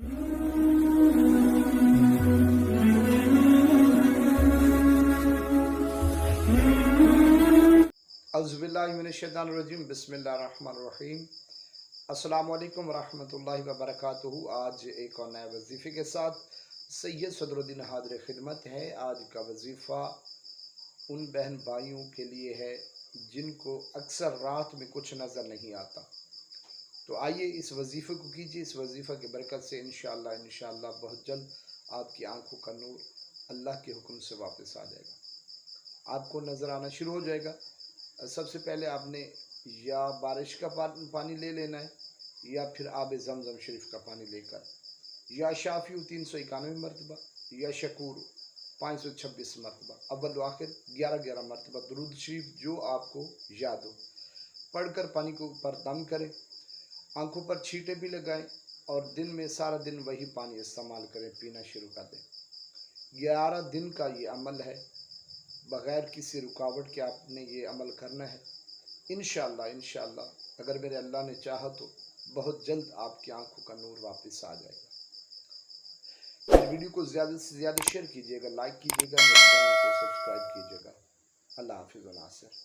अज़बिल्लाहिमिनश्शैतानिर्रजीम बिस्मिल्लाहिर्रहमानिर्रहीम। अस्सलामु अलैकुम वरहमतुल्लाहि वबरकातुहू। आज एक और नए वजीफ़े के साथ सैयद सदरुद्दीन हाज़िर खिदमत है। आज का वजीफ़ा उन बहन भाइयों के लिए है जिनको अक्सर रात में कुछ नज़र नहीं आता। तो आइए इस वजीफ़े को कीजिए। इस वजीफ़ा की बरकत से इंशाअल्लाह बहुत जल्द आपकी आंखों का नूर अल्लाह के हुक्म से वापस आ जाएगा, आपको नज़र आना शुरू हो जाएगा। सबसे पहले आपने या बारिश का पानी ले लेना है, या फिर आब ज़मज़म शरीफ का पानी लेकर, या शाफी 391 मरतबा, या शकूर 526 मरतबा, अव्वल व आखिर 11 मरतबा दुरूद शरीफ जो आपको याद हो पढ़कर पानी को ऊपर दम करें, आंखों पर छींटे भी लगाएं और दिन में सारा दिन वही पानी इस्तेमाल करें, पीना शुरू कर दें। 11 दिन का ये अमल है, बग़ैर किसी रुकावट के आपने ये अमल करना है। इंशाअल्लाह अगर मेरे अल्लाह ने चाहा तो बहुत जल्द आपकी आंखों का नूर वापस आ जाएगा। इस वीडियो को ज़्यादा से ज़्यादा शेयर कीजिएगा, लाइक कीजिएगा, मेरे चैनल को सब्सक्राइब कीजिएगा। अल्लाह हाफ़िज़ व नासिर।